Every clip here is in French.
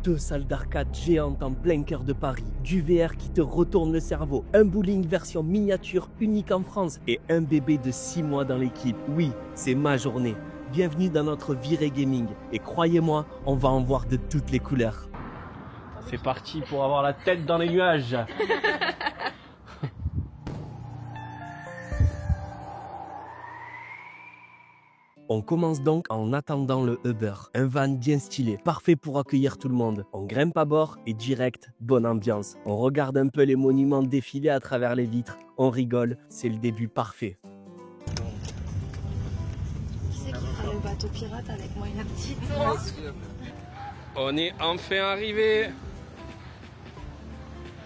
2 salles d'arcade géantes en plein cœur de Paris, du VR qui te retourne le cerveau, un bowling version miniature unique en France et un bébé de 6 mois dans l'équipe. Oui, c'est ma journée. Bienvenue dans notre virée gaming et croyez-moi, on va en voir de toutes les couleurs. C'est parti pour avoir la tête dans les nuages. On commence donc en attendant le Uber, un van bien stylé, parfait pour accueillir tout le monde. On grimpe à bord et direct, bonne ambiance. On regarde un peu les monuments défiler à travers les vitres, on rigole, c'est le début parfait. Qui c'est qui fera le bateau pirate avec moi et la petite? On est enfin arrivé.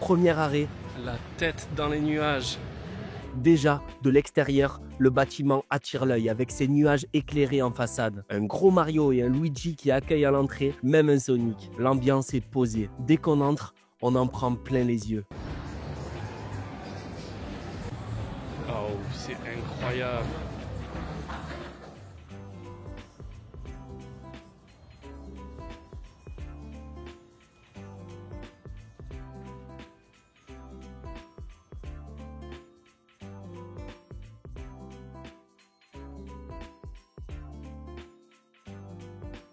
Premier arrêt. La tête dans les nuages. Déjà, de l'extérieur, le bâtiment attire l'œil avec ses nuages éclairés en façade. Un gros Mario et un Luigi qui accueillent à l'entrée, même un Sonic. L'ambiance est posée. Dès qu'on entre, on en prend plein les yeux. Oh, c'est incroyable.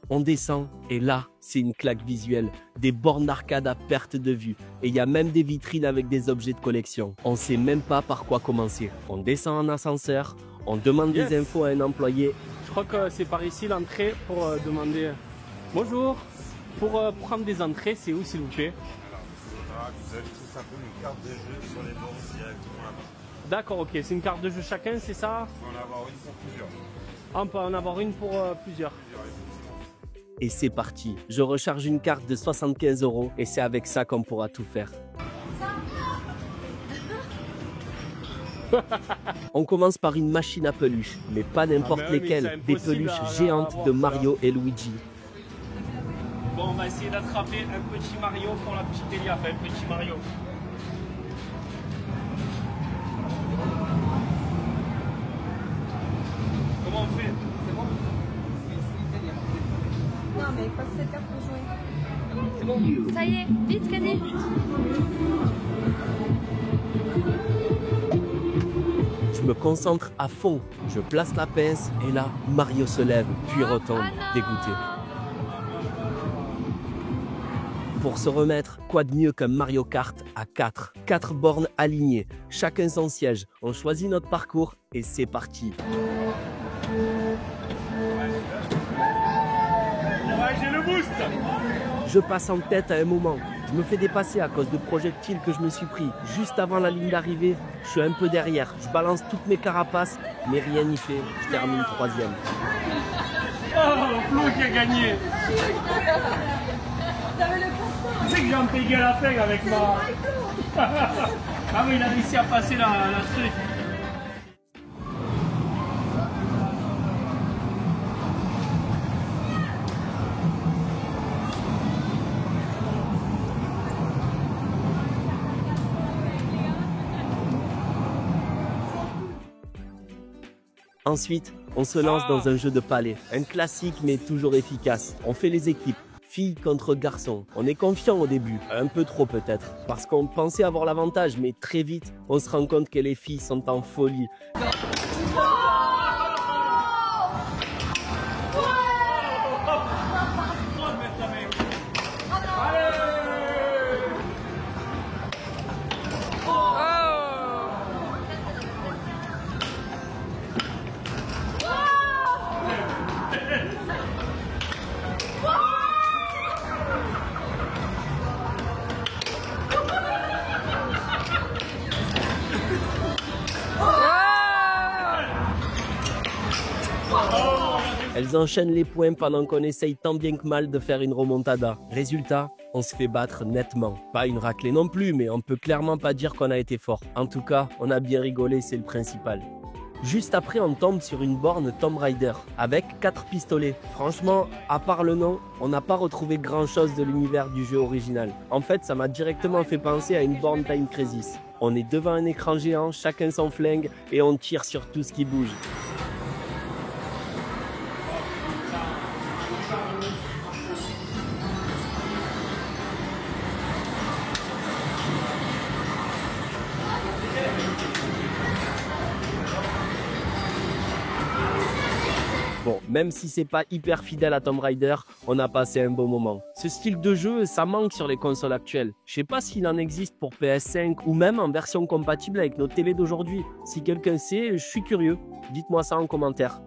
On descend et là, c'est une claque visuelle. Des bornes d'arcade à perte de vue. Et il y a même des vitrines avec des objets de collection. On sait même pas par quoi commencer. On descend en ascenseur, on demande des infos à un employé. Je crois que c'est par ici l'entrée pour demander... Bonjour, pour prendre des entrées, c'est où s'il vous plaît? Alors, vous avez tout simplement une carte de jeu sur les bords directement là-bas. D'accord, ok, c'est une carte de jeu chacun, c'est ça? On peut en avoir une pour plusieurs. Ah, on peut en avoir une pour plusieurs. Et c'est parti. Je recharge une carte de 75 € et c'est avec ça qu'on pourra tout faire. On commence par une machine à peluches, mais pas n'importe lesquelles. Des peluches géantes de Mario et Luigi. Bon, on va essayer d'attraper un petit Mario pour la petite Elia, enfin un petit Mario. Comment on fait? C'est bon? Non mais passe cette carte pour jouer. C'est bon? Ça y est, vite Cadet. Je me concentre à fond. Je place la pince et là, Mario se lève, puis retombe, dégoûté. Pour se remettre, quoi de mieux qu'un Mario Kart à 4? 4 bornes alignées, chacun son siège. On choisit notre parcours et c'est parti. Ouais, j'ai le boost! Je passe en tête à un moment. Je me fais dépasser à cause de projectiles que je me suis pris. Juste avant la ligne d'arrivée, je suis un peu derrière. Je balance toutes mes carapaces, mais rien n'y fait. Je termine 3e. Oh, Flo qui a gagné! Tu sais que j'ai empayé à la fin avec ma... Ah mais il a réussi à passer la truc. Ensuite, on se lance dans un jeu de palais. Un classique mais toujours efficace. On fait les équipes. Filles contre garçons. On est confiant au début, un peu trop peut-être, parce qu'on pensait avoir l'avantage, mais très vite, on se rend compte que les filles sont en folie. Elles enchaînent les points pendant qu'on essaye tant bien que mal de faire une remontada. Résultat, on se fait battre nettement. Pas une raclée non plus, mais on peut clairement pas dire qu'on a été fort. En tout cas, on a bien rigolé, c'est le principal. Juste après, on tombe sur une borne Tomb Raider avec 4 pistolets. Franchement, à part le nom, on n'a pas retrouvé grand chose de l'univers du jeu original. En fait, ça m'a directement fait penser à une borne Time Crisis. On est devant un écran géant, chacun son flingue et on tire sur tout ce qui bouge. Même si c'est pas hyper fidèle à Tomb Raider, on a passé un bon moment. Ce style de jeu, ça manque sur les consoles actuelles. Je sais pas s'il en existe pour PS5 ou même en version compatible avec nos télés d'aujourd'hui. Si quelqu'un sait, je suis curieux. Dites-moi ça en commentaire.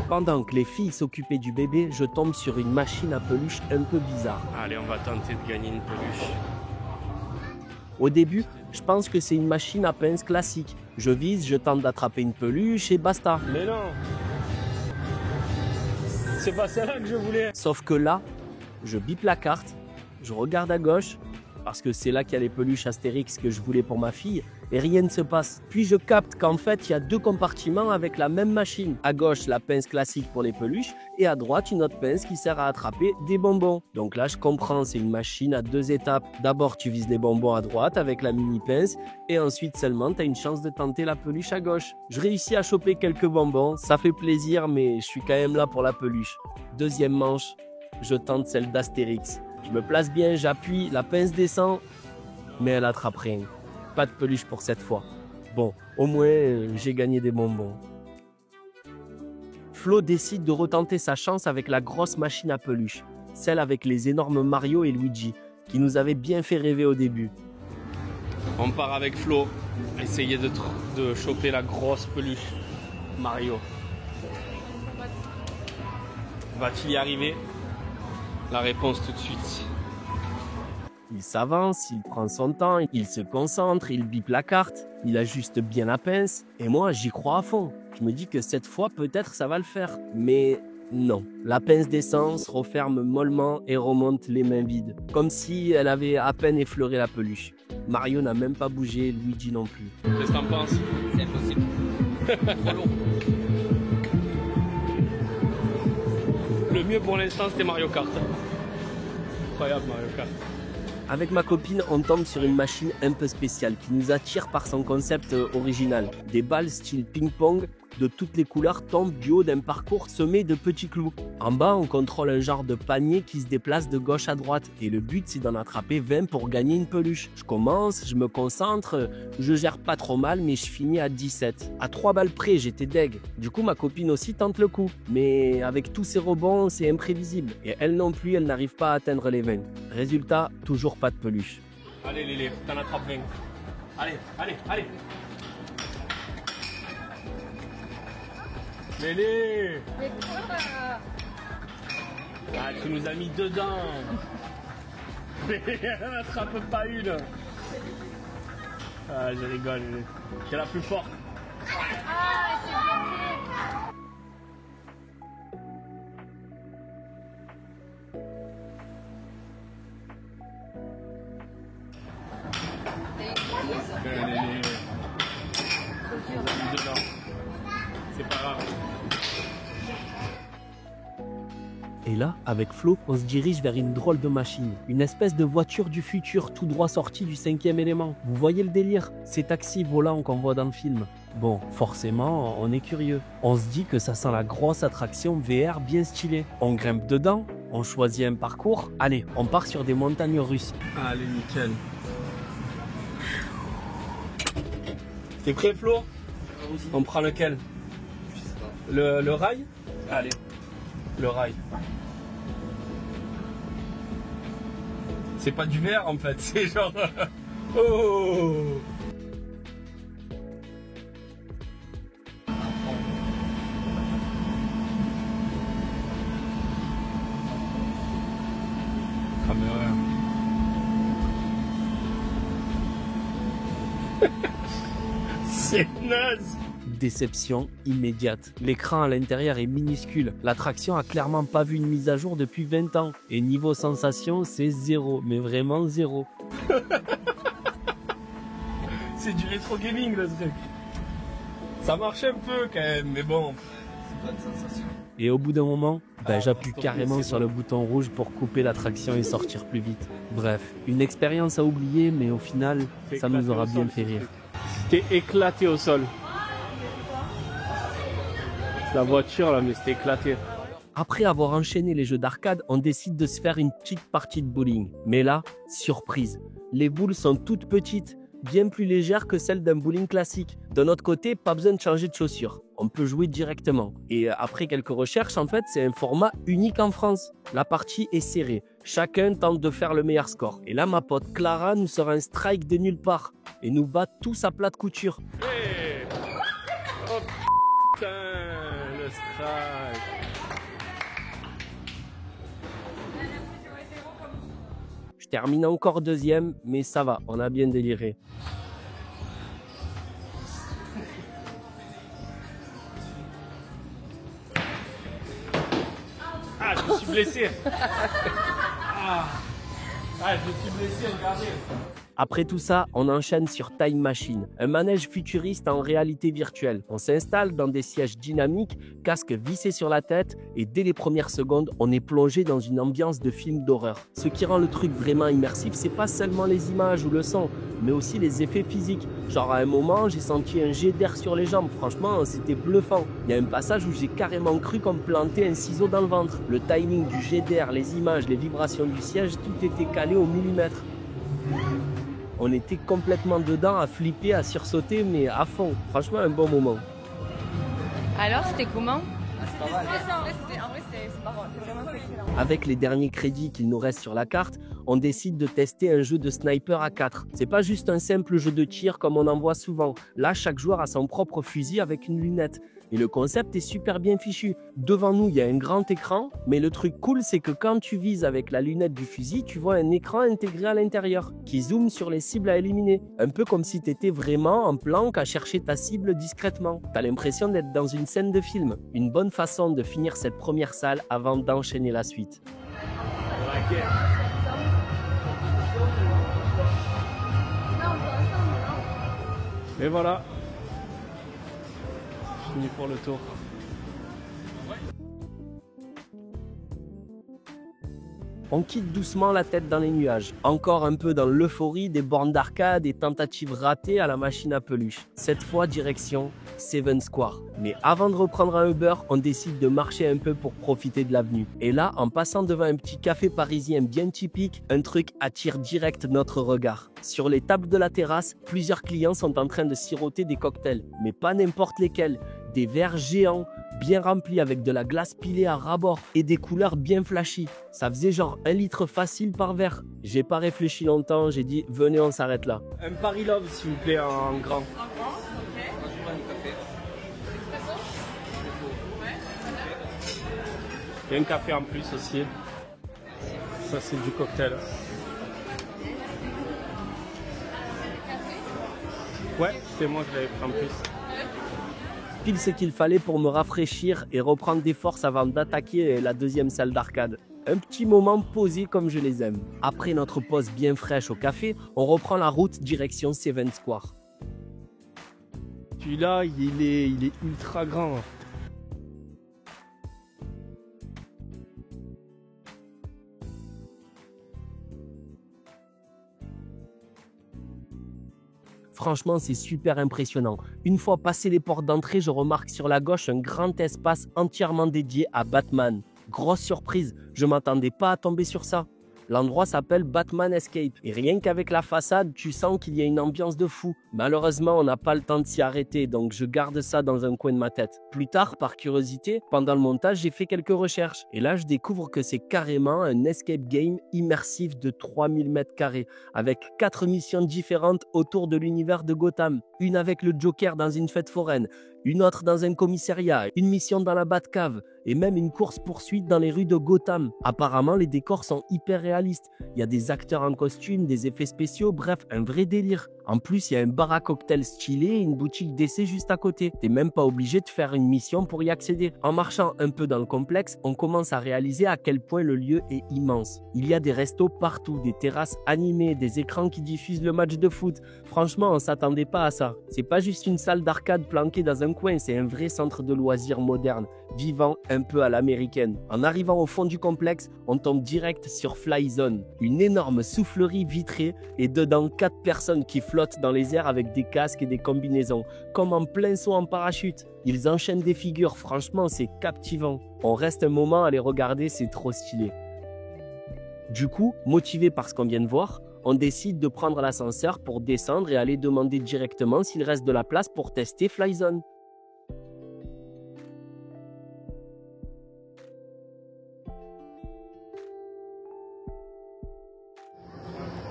Pendant que les filles s'occupaient du bébé, je tombe sur une machine à peluche un peu bizarre. Allez, on va tenter de gagner une peluche. Au début, je pense que c'est une machine à pince classique. Je vise, je tente d'attraper une peluche et basta. Mais non, c'est pas celle-là que je voulais. Sauf que là, je bip la carte, je regarde à gauche, parce que c'est là qu'il y a les peluches Astérix que je voulais pour ma fille, et rien ne se passe. Puis je capte qu'en fait, il y a 2 compartiments avec la même machine. À gauche, la pince classique pour les peluches, et à droite, une autre pince qui sert à attraper des bonbons. Donc là, je comprends, c'est une machine à 2 étapes. D'abord, tu vises les bonbons à droite avec la mini pince, et ensuite seulement, tu as une chance de tenter la peluche à gauche. Je réussis à choper quelques bonbons, ça fait plaisir, mais je suis quand même là pour la peluche. Deuxième manche, je tente celle d'Astérix. Je me place bien, j'appuie, la pince descend, mais elle attrape rien. Pas de peluche pour cette fois. Bon, au moins, j'ai gagné des bonbons. Flo décide de retenter sa chance avec la grosse machine à peluche, celle avec les énormes Mario et Luigi, qui nous avaient bien fait rêver au début. On part avec Flo, essayer de choper la grosse peluche Mario. Va-t-il y arriver? La réponse tout de suite. Il s'avance, il prend son temps, il se concentre, il bip la carte, il ajuste bien la pince, et moi j'y crois à fond. Je me dis que cette fois peut-être ça va le faire. Mais non, la pince descend, se referme mollement et remonte les mains vides, comme si elle avait à peine effleuré la peluche. Mario n'a même pas bougé, Luigi non plus. Qu'est-ce que t'en penses? C'est impossible. Trop lourd. Le mieux pour l'instant c'était Mario Kart. Incroyable Mario Kart. Avec ma copine, on tombe sur une machine un peu spéciale qui nous attire par son concept original. Des balles style ping-pong de toutes les couleurs tombent du haut d'un parcours semé de petits clous. En bas, on contrôle un genre de panier qui se déplace de gauche à droite et le but c'est d'en attraper 20 pour gagner une peluche. Je commence, je me concentre, je gère pas trop mal mais je finis à 17. À 3 balles près, j'étais deg. Du coup, ma copine aussi tente le coup. Mais avec tous ces rebonds, c'est imprévisible. Et elle non plus, elle n'arrive pas à atteindre les 20. Résultat, toujours pas de peluche. Allez Lélé, t'en attrapes 20. Allez, allez, allez. Lélé! Ah, tu nous as mis dedans! Mais elle n'attrape pas une! Ah, je rigole, Lélé. C'est la plus forte! Ah, c'est Lélé! Dedans. C'est pas grave. Et là, avec Flo, on se dirige vers une drôle de machine. Une espèce de voiture du futur tout droit sortie du 5e élément. Vous voyez le délire? Ces taxis volants qu'on voit dans le film. Bon, forcément, on est curieux. On se dit que ça sent la grosse attraction VR bien stylée. On grimpe dedans, on choisit un parcours. Allez, on part sur des montagnes russes. Allez, nickel. T'es prêt, Flo? On prend lequel? Le rail? Allez, le rail. C'est pas du verre en fait, c'est genre... Oh! Caméra. C'est naze! Déception immédiate. L'écran à l'intérieur est minuscule. L'attraction a clairement pas vu une mise à jour depuis 20 ans. Et niveau sensation, c'est 0. Mais vraiment 0. C'est du rétro gaming le truc. Ça marche un peu quand même, mais bon. C'est pas de sensation. Et au bout d'un moment, j'appuie carrément sur le bouton rouge pour couper l'attraction et sortir plus vite. Bref, une expérience à oublier, mais au final, ça nous aura bien fait rire. T'es éclaté au sol. La voiture là, mais c'était éclaté. Après avoir enchaîné les jeux d'arcade, on décide de se faire une petite partie de bowling. Mais là, surprise, les boules sont toutes petites. bien plus légère que celle d'un bowling classique. De notre côté, pas besoin de changer de chaussures. On peut jouer directement. Et après quelques recherches, en fait, c'est un format unique en France. La partie est serrée. Chacun tente de faire le meilleur score. Et là, ma pote Clara nous sort un strike de nulle part et nous bat tous à plat de couture. Hey oh putain, le strike. Je termine encore deuxième, mais ça va, on a bien déliré. Ah, je me suis blessé. Ah, je me suis blessé, regardez. Après tout ça, on enchaîne sur Time Machine, un manège futuriste en réalité virtuelle. On s'installe dans des sièges dynamiques, casque vissé sur la tête et dès les premières secondes, on est plongé dans une ambiance de film d'horreur. Ce qui rend le truc vraiment immersif, c'est pas seulement les images ou le son, mais aussi les effets physiques. Genre à un moment, j'ai senti un jet d'air sur les jambes, franchement, c'était bluffant. Il y a un passage où j'ai carrément cru qu'on me plantait un ciseau dans le ventre. Le timing du jet d'air, les images, les vibrations du siège, tout était calé au millimètre. On était complètement dedans, à flipper, à sursauter, mais à fond. Franchement, un bon moment. Alors, c'était comment? C'est pas mal. En vrai, c'est vraiment excellent. Avec les derniers crédits qu'il nous reste sur la carte, on décide de tester un jeu de sniper à 4. C'est pas juste un simple jeu de tir comme on en voit souvent. Là, chaque joueur a son propre fusil avec une lunette. Et le concept est super bien fichu. Devant nous, il y a un grand écran, mais le truc cool, c'est que quand tu vises avec la lunette du fusil, tu vois un écran intégré à l'intérieur, qui zoome sur les cibles à éliminer. Un peu comme si tu étais vraiment en planque à chercher ta cible discrètement. T'as l'impression d'être dans une scène de film. Une bonne façon de finir cette première salle avant d'enchaîner la suite. Et voilà. Fini pour le tour. On quitte doucement la tête dans les nuages, encore un peu dans l'euphorie des bornes d'arcade et tentatives ratées à la machine à peluche. Cette fois, direction Seven Square. Mais avant de reprendre un Uber, on décide de marcher un peu pour profiter de l'avenue. Et là, en passant devant un petit café parisien bien typique, un truc attire direct notre regard. Sur les tables de la terrasse, plusieurs clients sont en train de siroter des cocktails, mais pas n'importe lesquels. Des verres géants, bien remplis avec de la glace pilée à ras-bord et des couleurs bien flashy. Ça faisait genre 1 litre facile par verre. J'ai pas réfléchi longtemps, j'ai dit venez, on s'arrête là. Un Paris Love, s'il vous plaît, en grand. Et un café en plus aussi. Ça, c'est du cocktail. Ouais, c'est moi qui l'avais pris en plus. Pile ce qu'il fallait pour me rafraîchir et reprendre des forces avant d'attaquer la deuxième salle d'arcade. Un petit moment posé comme je les aime. Après notre pause bien fraîche au café, on reprend la route direction Seven Square. Celui-là, il est ultra grand. Franchement, c'est super impressionnant. Une fois passé les portes d'entrée, je remarque sur la gauche un grand espace entièrement dédié à Batman. Grosse surprise, je m'attendais pas à tomber sur ça. L'endroit s'appelle Batman Escape et rien qu'avec la façade, tu sens qu'il y a une ambiance de fou. Malheureusement, on n'a pas le temps de s'y arrêter, donc je garde ça dans un coin de ma tête. Plus tard, par curiosité, pendant le montage, j'ai fait quelques recherches et là, je découvre que c'est carrément un escape game immersif de 3000 m² avec 4 missions différentes autour de l'univers de Gotham. Une avec le Joker dans une fête foraine, une autre dans un commissariat, une mission dans la Batcave et même une course-poursuite dans les rues de Gotham. Apparemment, les décors sont hyper réalistes. Il y a des acteurs en costume, des effets spéciaux, bref, un vrai délire. En plus, il y a un bar à cocktail stylé et une boutique d'essai juste à côté. T'es même pas obligé de faire une mission pour y accéder. En marchant un peu dans le complexe, on commence à réaliser à quel point le lieu est immense. Il y a des restos partout, des terrasses animées, des écrans qui diffusent le match de foot. Franchement, on s'attendait pas à ça. C'est pas juste une salle d'arcade planquée dans un coin, c'est un vrai centre de loisirs moderne, vivant un peu à l'américaine. En arrivant au fond du complexe, on tombe direct sur Fly Zone, une énorme soufflerie vitrée et dedans 4 personnes qui flottent dans les airs avec des casques et des combinaisons, comme en plein saut en parachute. Ils enchaînent des figures, franchement c'est captivant. On reste un moment à les regarder, c'est trop stylé. Du coup, motivé par ce qu'on vient de voir, On décide de prendre l'ascenseur pour descendre et aller demander directement s'il reste de la place pour tester Flyzone.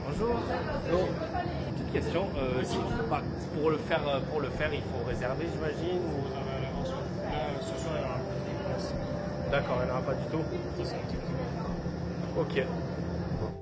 Bonjour. Petite question. Pour le faire, il faut réserver, j'imagine. Ou... Ce soir, il y aura plus de place. D'accord, il n'y en aura pas du tout. Ça, c'est un petit peu. Ok.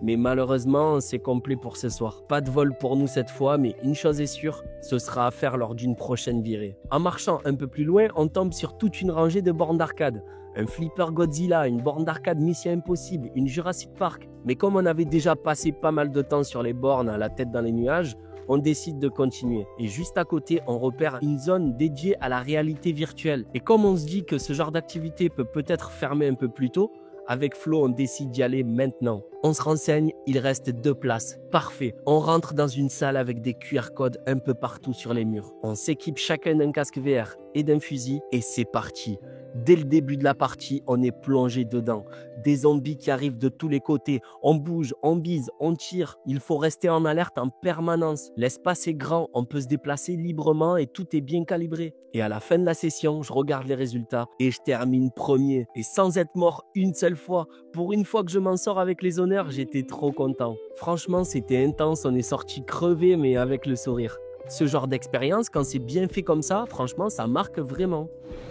Mais malheureusement, c'est complet pour ce soir. Pas de vol pour nous cette fois, mais une chose est sûre, ce sera à faire lors d'une prochaine virée. En marchant un peu plus loin, on tombe sur toute une rangée de bornes d'arcade. Un flipper Godzilla, une borne d'arcade Mission Impossible, une Jurassic Park. Mais comme on avait déjà passé pas mal de temps sur les bornes à la tête dans les nuages, on décide de continuer. Et juste à côté, on repère une zone dédiée à la réalité virtuelle. Et comme on se dit que ce genre d'activité peut peut-être fermer un peu plus tôt, avec Flo, on décide d'y aller maintenant. On se renseigne, il reste 2 places. Parfait. On rentre dans une salle avec des QR codes un peu partout sur les murs. On s'équipe chacun d'un casque VR et d'un fusil et c'est parti. Dès le début de la partie, on est plongé dedans. Des zombies qui arrivent de tous les côtés. On bouge, on vise, on tire. Il faut rester en alerte en permanence. L'espace est grand, on peut se déplacer librement et tout est bien calibré. Et à la fin de la session, je regarde les résultats et je termine premier. Et sans être mort une seule fois. Pour une fois que je m'en sors avec les honneurs, j'étais trop content. Franchement, c'était intense. On est sorti crevé mais avec le sourire. Ce genre d'expérience, quand c'est bien fait comme ça, franchement, ça marque vraiment.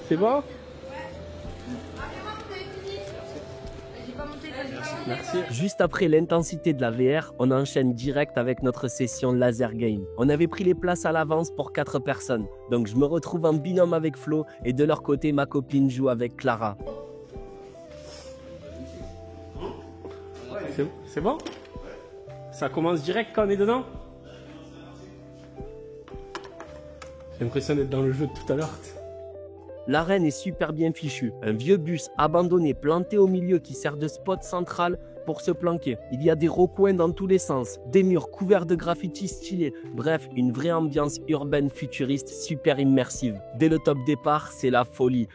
C'est bon? Merci. Juste après l'intensité de la VR, on enchaîne direct avec notre session laser game. On avait pris les places à l'avance pour 4 personnes. Donc je me retrouve en binôme avec Flo et de leur côté, ma copine joue avec Clara. C'est bon? Ça commence direct quand on est dedans? J'ai l'impression d'être dans le jeu de tout à l'heure. L'arène est super bien fichue. Un vieux bus abandonné planté au milieu qui sert de spot central pour se planquer. Il y a des recoins dans tous les sens, des murs couverts de graffitis stylés. Bref, une vraie ambiance urbaine futuriste super immersive. Dès le top départ, c'est la folie.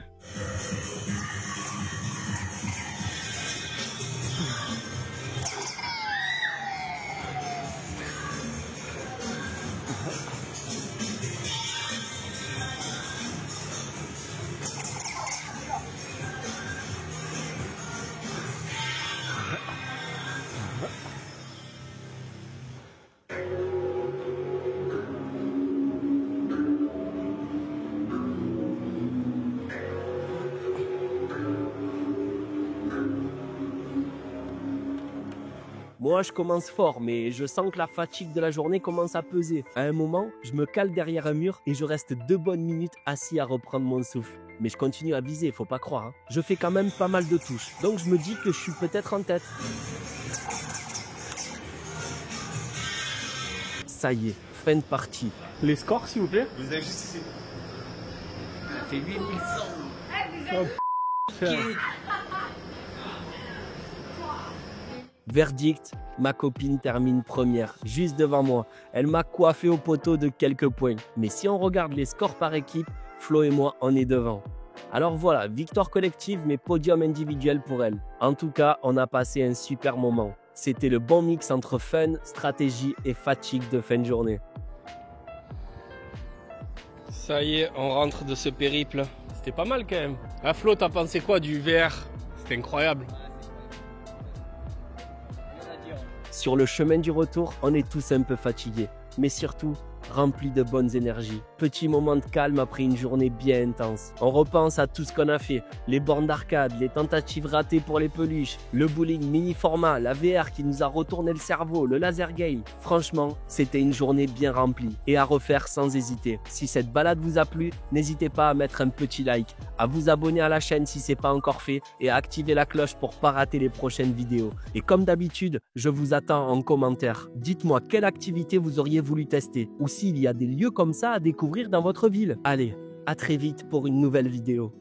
Moi, je commence fort, mais je sens que la fatigue de la journée commence à peser. À un moment, je me cale derrière un mur et je reste 2 bonnes minutes assis à reprendre mon souffle. Mais je continue à viser, faut pas croire. Hein. Je fais quand même pas mal de touches, donc je me dis que je suis peut-être en tête. Ça y est, fin de partie. Les scores, s'il vous plaît? Vous avez juste ici. Ça fait 8100. Verdict, ma copine termine première, juste devant moi. Elle m'a coiffé au poteau de quelques points. Mais si on regarde les scores par équipe, Flo et moi, on est devant. Alors voilà, victoire collective mais podium individuel pour elle. En tout cas, on a passé un super moment. C'était le bon mix entre fun, stratégie et fatigue de fin de journée. Ça y est, on rentre de ce périple. C'était pas mal quand même. Ah Flo, t'as pensé quoi du VR? C'était incroyable. Sur le chemin du retour, on est tous un peu fatigués, mais surtout remplis de bonnes énergies. Petit moment de calme après une journée bien intense. On repense à tout ce qu'on a fait, les bornes d'arcade, les tentatives ratées pour les peluches, le bowling mini format, la VR qui nous a retourné le cerveau, le laser game. Franchement, c'était une journée bien remplie et à refaire sans hésiter. Si cette balade vous a plu, n'hésitez pas à mettre un petit like, à vous abonner à la chaîne si ce n'est pas encore fait et à activer la cloche pour ne pas rater les prochaines vidéos. Et comme d'habitude, je vous attends en commentaire. Dites-moi quelle activité vous auriez voulu tester ou s'il y a des lieux comme ça à découvrir dans votre ville. Allez, à très vite pour une nouvelle vidéo.